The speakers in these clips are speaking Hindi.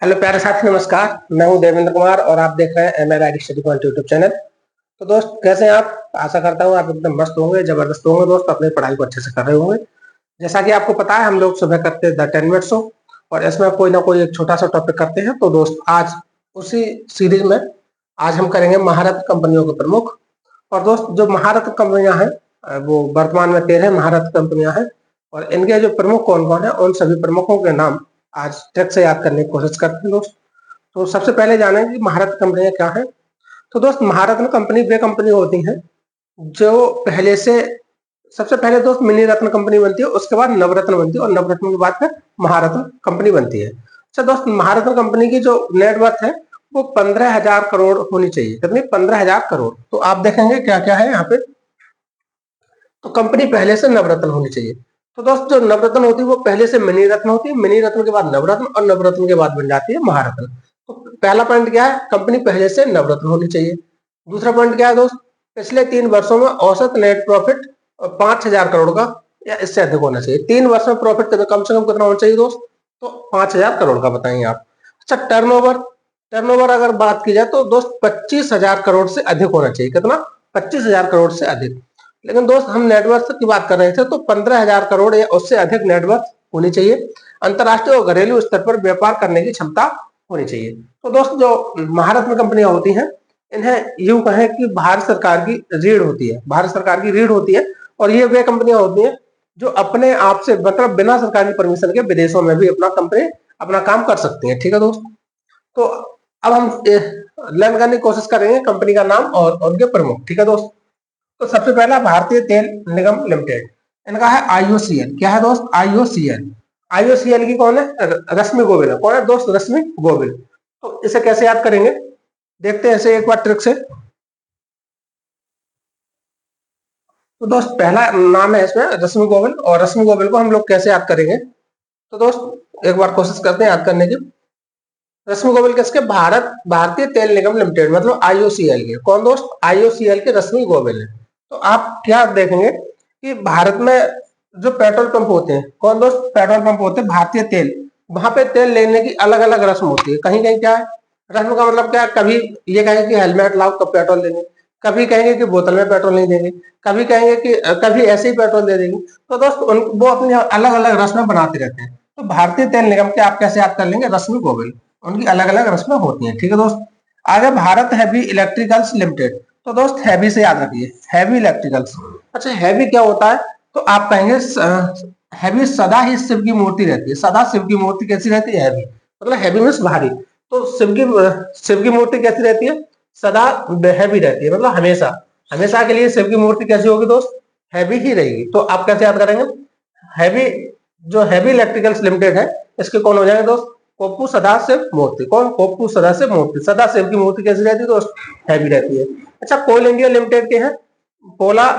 हेलो प्यारे साथी, नमस्कार। मैं हूं देवेंद्र कुमार और आप देख रहे हैं MLID study point YouTube channel. तो दोस्त, कैसे हैं आप? आशा करता हूं आप एकदम मस्त होंगे, जबरदस्त होंगे दोस्त, अपनी पढ़ाई को अच्छे से कर रहे होंगे। जैसा कि आपको पता है, हम लोग सुबह करते हैं द 10 मिनट शो और इसमें कोई ना कोई एक छोटा सा टॉपिक करते हैं। तो दोस्त, आज उसी सीरीज में आज हम करेंगे महारत्न कंपनियों के प्रमुख। और दोस्त, जो महारत्न कंपनियां हैं वो वर्तमान में 13 महारत्न कंपनियां हैं और इनके जो प्रमुख कौन कौन है, उन सभी प्रमुखों के नाम आज ट्रिक से याद करने की कोशिश करते हैं दोस्त। तो सबसे पहले जानें कि महारत्न कंपनियां क्या है। तो दोस्त, महारत्न कंपनी वे कंपनी होती हैं जो पहले से सबसे पहले दोस्त मिनी रत्न कंपनी बनती है, उसके बाद नवरत्न बनती है और नवरत्न के बाद फिर महारत्न कंपनी बनती है। अच्छा दोस्त, महारत्न कंपनी की जो नेटवर्थ है वो 15,000 करोड़ होनी चाहिए। कितनी? 15,000 करोड़। तो आप देखेंगे क्या क्या है यहाँ पे। तो कंपनी पहले से नवरत्न होनी चाहिए। तो दोस्त, जो नवरत्न होती है वो पहले से मिनी रत्न होती है, मिनी रत्न के बाद नवरत्न और नवरत्न के बाद बन जाती है महारत्न। तो पहला पॉइंट क्या है? कंपनी पहले से नवरत्न होनी चाहिए। दूसरा पॉइंट क्या है दोस्त? पिछले 3 वर्षों में औसत नेट प्रॉफिट 5,000 करोड़ का या इससे अधिक होना चाहिए। 3 वर्ष में प्रॉफिट कम से कम कितना होना चाहिए दोस्त? तो 5,000 करोड़ का बताएंगे आप। अच्छा, टर्नओवर टर्नओवर अगर बात की जाए तो दोस्त 25,000 करोड़ से अधिक होना चाहिए। कितना? 25,000 करोड़ से अधिक। लेकिन दोस्त, हम नेटवर्थ की बात कर रहे थे, तो 15,000 करोड़ या उससे अधिक नेटवर्थ होनी चाहिए। अंतरराष्ट्रीय और घरेलू स्तर पर व्यापार करने की क्षमता होनी चाहिए। तो दोस्त, जो महारत्न कंपनियां होती हैं, इन्हें यूं कहें कि भारत सरकार की रीढ़ होती है। भारत सरकार की रीढ़ होती है और ये वे कंपनियां होती हैं जो अपने आप से, मतलब बिना सरकार की परमिशन के, विदेशों में भी अपना काम कर सकती है। ठीक है दोस्त। तो अब हम लर्न करने की कोशिश करेंगे कंपनी का नाम और उनके प्रमुख। ठीक है दोस्त। तो सबसे पहला भारतीय तेल निगम लिमिटेड, इनका है IOCL। क्या है दोस्त? IOCL। IOCL की कौन है? रश्मि गोविल है। कौन है दोस्त? रश्मि गोविल। तो इसे कैसे याद करेंगे, देखते हैं इसे एक बार ट्रिक से। तो दोस्त, पहला नाम है इसमें रश्मि गोविल और रश्मि गोविल को हम लोग कैसे याद करेंगे? तो दोस्त, एक बार कोशिश करते हैं याद करने की। रश्मि गोविल किसके? भारतीय तेल निगम लिमिटेड, मतलब IOCL के। कौन दोस्त? IOCL के रश्मि गोविल है। तो आप क्या देखेंगे कि भारत में जो पेट्रोल पंप होते हैं, कौन दोस्त? पेट्रोल पंप होते हैं भारतीय तेल। वहां पे तेल लेने की अलग अलग रस्म होती है। कहीं कहीं क्या है रस्म का मतलब क्या है? कभी ये कहेंगे कि हेलमेट लाओ तब पेट्रोल देंगे, कभी कहेंगे कि बोतल में पेट्रोल नहीं देंगे, कभी कहेंगे कि कभी ऐसे ही पेट्रोल दे देंगे। तो दोस्त, वो अपनी अलग अलग रस्में बनाते रहते हैं। तो भारतीय तेल निगम के आप कैसे याद कर लेंगे? रश्मि गोविल। उनकी अलग अलग रस्में होती हैं। ठीक है दोस्त। आगे भारत हैवी इलेक्ट्रिकल्स लिमिटेड। तो दोस्त, हैवी से याद रखिए, हैवी इलेक्ट्रिकल्स। अच्छा, हैवी क्या होता है? तो आप कहेंगे हैवी सदा ही शिव की मूर्ति रहती है। सदा शिव की मूर्ति कैसी रहती है? हैवी। मतलब हैवी मीन्स भारी। तो शिव की मूर्ति कैसी रहती है? सदा हैवी रहती है, मतलब हमेशा हमेशा के लिए शिव की मूर्ति कैसी होगी दोस्त? हैवी ही रहेगी। तो आप कैसे याद करेंगे? हैवी, जो हैवी इलेक्ट्रिकल्स लिमिटेड है, इसके कौन हो जाएंगे दोस्त? कोप्पू सदाशिव मूर्ति। कौन? कोप्पू सदाशिव मूर्ति। सदाशिव की मूर्ति कैसी रहती है दोस्त? हैवी रहती है। अच्छा, कोल इंडिया लिमिटेड के हैं पोला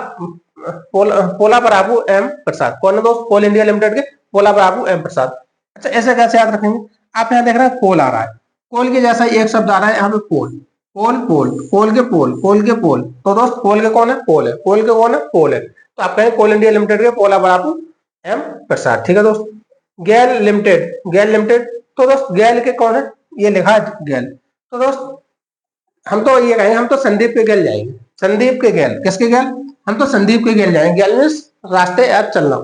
पोला पराबू एम प्रसाद। कौन है दोस्त? कोल इंडिया लिमिटेड के पोला पराबू एम प्रसाद। अच्छा, ऐसे कैसे याद रखेंगे? आप यहाँ देख रहे हैं कोल आ रहा है, कोल के जैसा एक शब्द आ रहा है यहाँ पे, पोल। पोल पोल पोल के पोल, पोल के पोल। तो दोस्त, पोल के कौन है? पोल है। पोल के कौन है? पोल है। तो आप कहें कोल इंडिया लिमिटेड के पोला पराबू एम प्रसाद। ठीक है दोस्त। गैल लिमिटेड, गैल लिमिटेड। तो दोस्त, गैल के कौन है? ये लिखा है गैल। तो दोस्त, हम तो ये कहेंगे, हम तो संदीप के गैल जाएंगे। संदीप के गैल। किसके गैल? हम तो संदीप के गैल जाएंगे। गैल मीन्स रास्ते यार चलना।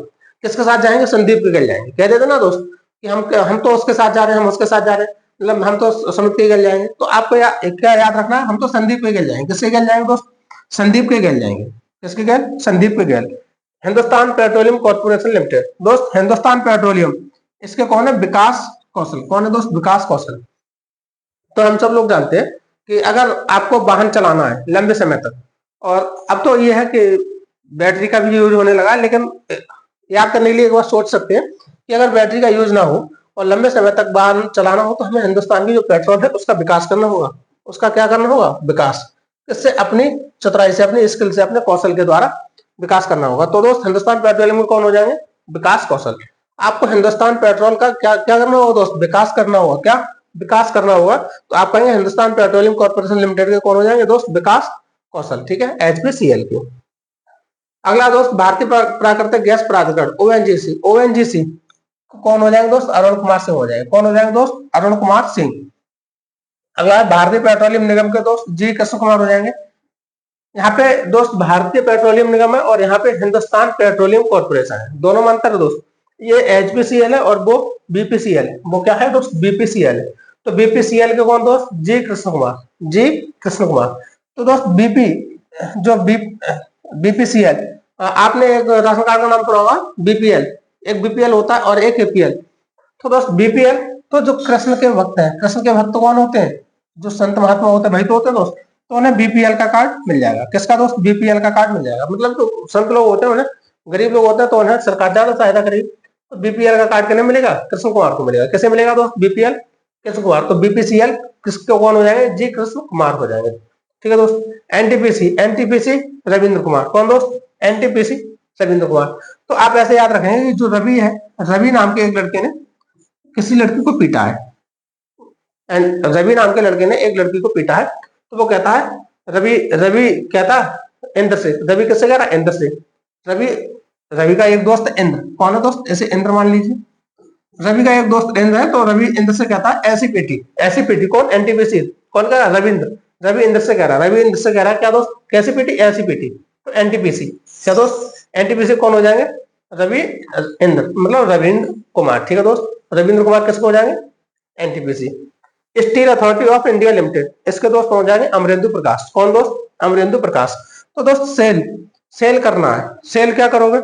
किसके साथ जाएंगे? संदीप के गैल जाएंगे। कह देते ना दोस्त कि हम तो उसके साथ जा रहे हैं, हम उसके साथ जा रहे हैं, मतलब हम तो समित के गैल जाएंगे। तो आपको क्या याद रखना है? हम तो संदीप के गैल जाएंगे। किसके गैल जाएंगे दोस्त? संदीप के गैल जाएंगे। किसके गैल? संदीप के गैल। Hindustan petroleum corporation limited. दोस्त, हिंदुस्तान पेट्रोलियम, इसके कौन है? विकास कौशल। कौन है दोस्त? विकास कौशल। तो हम सब लोग जानते हैं कि अगर आपको वाहन चलाना है लंबे समय तक, और अब तो ये है कि बैटरी का भी यूज होने लगा, लेकिन याद करने के लिए एक बार सोच सकते हैं कि अगर बैटरी का यूज ना हो और लंबे समय तक वाहन चलाना हो, तो हमें हिंदुस्तान की जो पेट्रोल है उसका विकास करना होगा। उसका क्या करना होगा? विकास। इससे अपनी चतुराई से, अपनी स्किल से, अपने कौशल के द्वारा विकास करना होगा। तो दोस्त, हिंदुस्तान पेट्रोलियम में कौन हो जाएंगे? विकास कौशल। आपको हिंदुस्तान पेट्रोल का क्या क्या करना होगा दोस्त? विकास करना होगा। क्या विकास करना होगा? तो आप कहेंगे हिंदुस्तान पेट्रोलियम कॉर्पोरेशन लिमिटेड के कौन हो जाएंगे दोस्त? विकास कौशल। ठीक है, HPCL के। अगला दोस्त, भारतीय प्राकृतिक गैस प्राधिकरण, ONGC। ONGC कौन हो जाएंगे दोस्त? अरुण कुमार सिंह हो जाएंगे। कौन हो जाएंगे दोस्त? अरुण कुमार सिंह। अगला है भारतीय पेट्रोलियम निगम के दोस्त जी कृष्ण कुमार हो जाएंगे। यहाँ पे दोस्त भारतीय पेट्रोलियम निगम है और यहाँ पे हिंदुस्तान पेट्रोलियम कॉर्पोरेशन है, दोनों में अंतर है दोस्त। ये एचपीसीएल है और वो बीपीसीएल है। वो क्या है दोस्त? बीपीसीएल है। तो बीपीसीएल के कौन दोस्त? जी कृष्ण कुमार। जी कृष्ण कुमार। तो दोस्त बीपी जो बीपीसीएल, आपने एक राशन कार्ड का नाम सुना होगा बीपीएल। एक बीपीएल होता है और एक एपीएल। तो दोस्त बीपीएल तो जो कृष्ण के भक्त हैं, कृष्ण के भक्त कौन होते हैं? जो संत महात्मा होते हैं, भाई तो होते हैं दोस्त। तो उन्हें बीपीएल का कार्ड मिल जाएगा। किसका दोस्त? बीपीएल का कार्ड मिल जाएगा। मतलब जो संत लोग होते हैं, उन्हें गरीब लोग होते हैं, तो उन्हें सरकार ज्यादा सहायता करेगी। तो बीपीएल का कार्ड किन्हें मिलेगा? कृष्ण कुमार को मिलेगा। कैसे मिलेगा दोस्त? बीपीएल कृष्ण कुमार। तो बीपीसीएल किसके कौन हो जाएंगे? जी कृष्ण कुमार हो जाएंगे। ठीक है दोस्त। NTPC, NTPC Ravindra Kumar. कौन दोस्त? एनटीपीसी रविंद्र कुमार। तो आप ऐसे याद रखेंगे कि जो रवि है, रवि नाम के एक लड़के ने किसी लड़की को पीटा है। एंड रवि नाम के लड़के ने एक लड़की को पीटा है। तो वो कहता है, रवि रवि कहता है इंद्र से। रवि किससे कह रहा है? इंद्र से। रवि रवि का एक दोस्त इंद्र। कौन है दोस्त? ऐसे इंद्र मान लीजिए। रवि का एक दोस्त इंद्र है, तो रवि इंद्र से कहता है ऐसी पीटी। ऐसी पीटी कौन? एनटीपीसी। कौन कह रहा है? रविंद्र। रवि इंद्र से कह रहा है। रवि इंद्र से कह रहा है क्या दोस्त? कैसी पीटी? ऐसी पीटी। तो एनटीपीसी क्या दोस्त? एनटीपीसी कौन हो जाएंगे? रवि इंद्र, मतलब रविंद्र कुमार। ठीक है दोस्त। रविंद्र कुमार किसको हो जाएंगे? NTPC. Steel authority of India limited, इसके दोस्त हो जाएंगे अमरेंदु प्रकाश। कौन दोस्त? अमरेंदु प्रकाश। तो दोस्त सेल, सेल करना है। सेल क्या करोगे?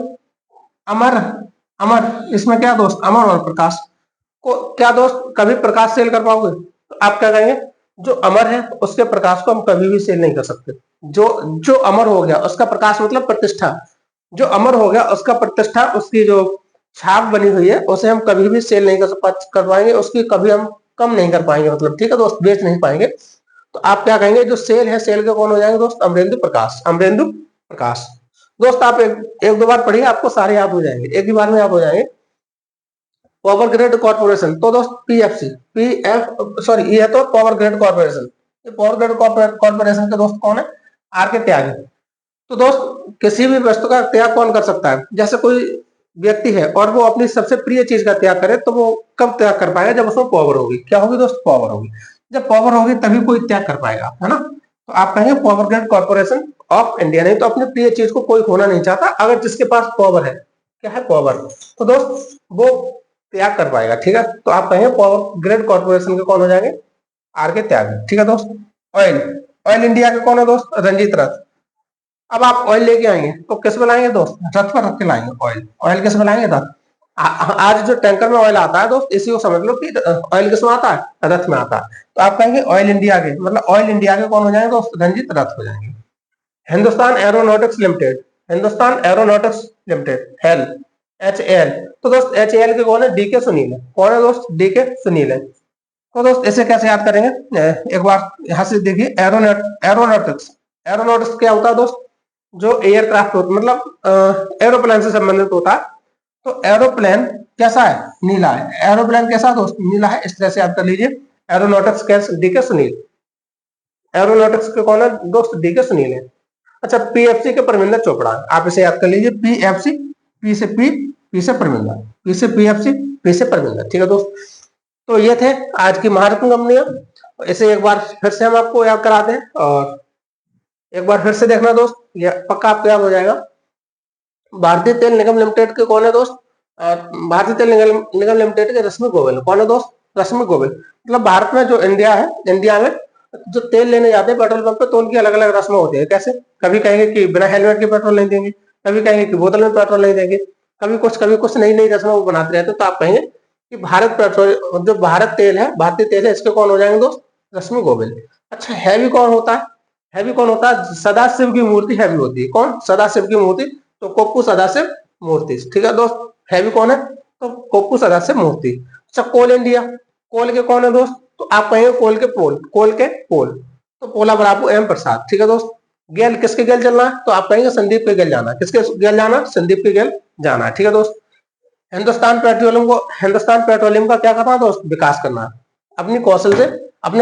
अमर, अमर इसमें क्या दोस्त? अमर और प्रकाश को क्या दोस्त कभी प्रकाश सेल कर पाओगे? तो आप क्या कहेंगे? जो अमर है उसके प्रकाश को हम कभी भी सेल नहीं कर सकते। जो जो अमर हो गया उसका प्रकाश मतलब प्रतिष्ठा। जो अमर हो गया उसका प्रतिष्ठा, उसकी जो छाप बनी हुई है, उसे हम कभी भी सेल नहीं कर पाएंगे। उसकी कभी हम कम नहीं कर पाएंगे, मतलब ठीक है दोस्त, बेच नहीं पाएंगे। तो आप क्या कहेंगे? जो सेल है, सेल के कौन हो जाएंगे दोस्त? अमरेंदु प्रकाश। अमरेंदु प्रकाश। दोस्त आप एक दो बार पढ़िए, आपको सारे याद हो जाएंगे, एक ही बार में याद हो जाएंगे। पावर ग्रिड कॉर्पोरेशन, तो दोस्त पीएफसी, पीएफ सॉरी, ये है तो पावर ग्रिड कॉर्पोरेशन। ये पावर ग्रिड कॉर्पोरेशन के दोस्त कौन है? आर के त्यागी। तो दोस्त किसी भी वस्तु का त्याग कौन कर सकता है? जैसे कोई व्यक्ति है और वो अपनी सबसे प्रिय चीज का त्याग करे, तो वो कब त्याग कर पाएगा? जब उसमें पावर होगी। क्या होगी दोस्त? पावर होगी। जब पावर होगी तभी कोई त्याग कर पाएगा, है ना। तो आप कहेंगे power grid corporation of India. नहीं तो अपनी प्रिय चीज को कोई खोना नहीं चाहता, अगर जिसके पास पावर है। क्या है? पावर। तो दोस्त वो त्याग कर पाएगा। ठीक है। तो आप कहेंगे पावर ग्रिड कॉर्पोरेशन के कौन हो जाएंगे? आर के त्यागी। ठीक है दोस्त। ऑयल, ऑयल इंडिया के कौन है दोस्त? रंजीत रथ। अब आप ऑयल लेके आएंगे तो किस में लाएंगे दोस्त? रथ पर रख के लाएंगे ऑयल। ऑयल किस में लाएंगे? रथ। आज जो टैंकर में ऑयल आता है दोस्त, इसी को समझ लो कि ऑयल किस में आता है? रथ में आता है। तो आप कहेंगे ऑयल इंडिया के, मतलब ऑयल इंडिया के कौन हो जाएंगे दोस्त? रंजीत रथ हो जाएंगे। Hindustan aeronautics limited, Hindustan aeronautics limited, hello, H L. तो दोस्त एच एल के कौन है? डी के सुनील है। कौन है दोस्त? डी के सुनील है। तो दोस्त इसे कैसे याद करेंगे? एक बार यहां से देखिए, एरोनॉटिक्स। एरोनॉटिक्स क्या होता है दोस्त? जो एयरक्राफ्ट होता, मतलब एरोप्लेन से संबंधित होता है। तो एरोप्लेन कैसा है? नीला है। एरोप्लेन कैसा दोस्त? नीला है। इस तरह से याद कर लीजिए। एरोनॉटिक्स कैसे? डी के सुनील। एरोनॉटिक्स के कौन है दोस्त? डी के सुनील है। अच्छा, पीएफसी के परमिंदर चोपड़ा, आप इसे याद कर लीजिए। पीएफसी, पी से पी से परमिंदर, पी से पीएफसी, पी से परमिंदर। ठीक है दोस्त। तो ये थे आज की महारत्न कंपनियां। इसे एक बार फिर से हम आपको याद कराते हैं, और एक बार फिर से देखना दोस्त, ये पक्का आपको याद हो जाएगा। भारतीय तेल निगम लिमिटेड के कौन है दोस्त? भारतीय तेल निगम लिमिटेड के रश्मि गोयल। कौन है दोस्त? रश्मि गोयल। मतलब भारत में जो इंडिया है, इंडिया में जो तेल लेने जाते हैं पेट्रोल पंप पे, तो उनकी अलग अलग रस्में होती है। कैसे? कभी कहेंगे कि बिना हेलमेट के पेट्रोल नहीं देंगे, कभी कहेंगे कि बोतल में पेट्रोल नहीं देंगे, कभी कुछ नई नई रस्में वो बनाते रहते हैं। तो आप कहेंगे कि भारत पेट्रोल, जो भारत तेल है, भारतीय तेल है, इसके कौन हो जाएंगे दोस्त? रश्मि गोयल। अच्छा, हैवी कौन होता है? हैवी कौन होता है? सदाशिव की मूर्ति हैवी होती है। कौन? सदाशिव की मूर्ति। तो कोप्पू सदाशिव मूर्ति। ठीक है दोस्त। हैवी कौन है? तो कोप्पू सदाशिव मूर्ति। अच्छा, कोल इंडिया, कोल के कौन है दोस्त? तो आप कहेंगे कोल के पोल, कोल के पोल। तो पोला बराबू एम प्रसाद। ठीक है दोस्त। गेल, किसके गेल चलना है? तो आप कहेंगे संदीप के गेल जाना। किसके गेल जाना? संदीप के गेल जाना है। ठीक है दोस्त। हिंदुस्तान पेट्रोलियम का क्या करना है दोस्त? विकास करना है। अपने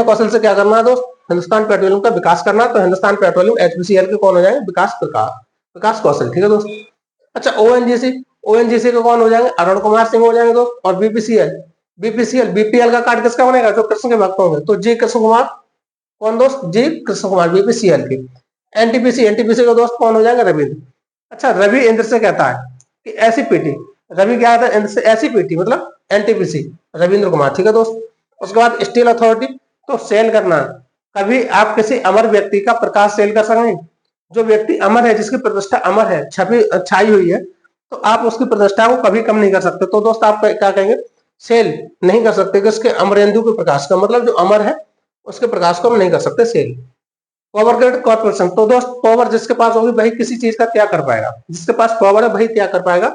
कौशल से क्या करना है दोस्त? हिंदुस्तान पेट्रोलियम का विकास करना है। तो हिंदुस्तान पेट्रोलियम एचपीसीएल के कौन हो जाएंगे? विकास प्रकार, विकास कौशल। ठीक है दोस्त। अच्छा, ओएनजीसी, ओएनजीसी के कौन हो जाएंगे, अरुण कुमार सिंह हो जाएंगे दोस्त। और बीपीसीएल, बीपीएल का कार्ड किसका बनेगा, जो कृष्ण के भक्त होंगे, तो जी कृष्ण कुमार, कौन दोस्त, जी कृष्ण कुमार बीपीसीएल की। एनटीपीसी का दोस्त कौन हो जाएगा, रविंद्र। अच्छा, रवि इंद्र से कहता है कि ऐसी पीटी, रवि क्या था, इंद्र से ऐसी पीटी, मतलब एनटीपीसी, रविंद्र कुमार, ठीक है दोस्त। उसके बाद स्टील अथॉरिटी, तो सेल करना, कभी आप किसी अमर व्यक्ति का प्रकाश सेल कर सकेंगे, जो व्यक्ति अमर है, जिसकी प्रतिष्ठा अमर है, छवि छाई हुई है, तो आप उसकी प्रतिष्ठा को कभी कम नहीं कर सकते। तो दोस्त आप क्या कहेंगे, सेल नहीं कर सकते किसके, अमरेंदु के प्रकाश का, मतलब जो अमर है उसके प्रकाश को हम नहीं कर सकते सेल। पावर ग्रिड कॉर्पोरेशन, तो दोस्त पावर जिसके पास होगी वही किसी चीज का त्याग कर पाएगा, जिसके पास पावर है वही त्याग कर पाएगा,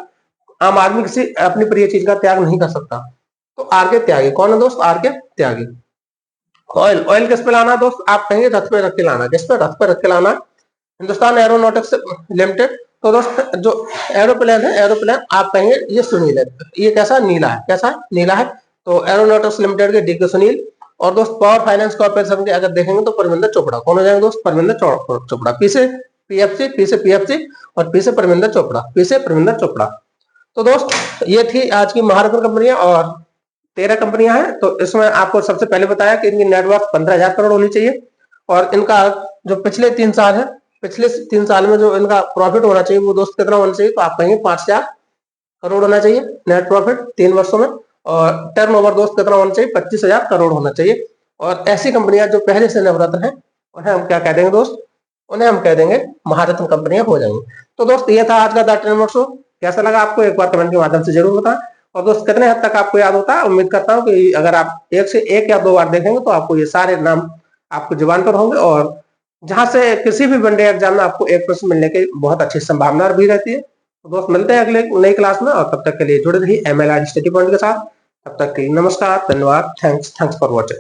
आम आदमी किसी अपनी प्रिय चीज का त्याग नहीं कर सकता। तो आर के त्यागी कौन है दोस्त, आर के त्यागी। ऑयल, ऑयल किस पे लाना दोस्त, आप कहेंगे रथ पे रख के लाना, किस पे, रथ पे रख के लाना। हिंदुस्तान एरोनॉटिक्स लिमिटेड, तो दोस्त जो एरोप्लेन है, एरोप्लेन आप कहेंगे ये सुनील है, ये कैसा, नीला है, कैसा नीला है, तो एरोनॉटिक्स लिमिटेड के डी के सुनील। और दोस्त पावर फाइनेंस कॉर्पोरेशन के अगर देखेंगे तो परमिंदर चोपड़ा, कौन हो जाएंगे दोस्त, परमिंदर चोपड़ा, पी से पीएफसी और पी से परमिंदर चोपड़ा, पी से परमिंदर चोपड़ा। तो दोस्त ये थी आज की महारत्न कंपनियां, और 13 कंपनियां हैं। तो इसमें आपको सबसे पहले बताया कि इनकी नेटवर्थ 15,000 करोड़ होनी चाहिए, और इनका जो पिछले 3 साल है, पिछले 3 साल में जो इनका प्रॉफिट होना चाहिए वो दोस्त कितना होना चाहिए, तो आप कहेंगे 5,000 करोड़ होना चाहिए नेट प्रॉफिट 3 वर्षों में। और टर्न ओवर दोस्त कितना होना चाहिए, 25,000 करोड़ होना चाहिए। और ऐसी कंपनियां जो पहले से नवरत्न है, उन्हें हम क्या कह देंगे दोस्त, उन्हें हम कह देंगे महारत्न कंपनियां हो जाएंगी। तो दोस्त ये था आज का द ट्रेंड शो। कैसा लगा आपको, एक बार कमेंट के माध्यम से जरूर बताएं। और दोस्त कितने हद तक आपको याद होता है, उम्मीद करता हूँ कि अगर आप एक से एक या 2 बार देखेंगे तो आपको ये सारे नाम आपको जुबान पर होंगे, और जहां से किसी भी वनडे एग्जाम में आपको एक प्रश्न मिलने की बहुत अच्छी संभावना भी रहती है। तो दोस्त मिलते हैं अगले नई क्लास में, और तब तक के लिए जुड़े रहिए MLR स्टडी पॉइंट के साथ। तब तक के लिए नमस्कार, धन्यवाद, थैंक्स फॉर वॉचिंग।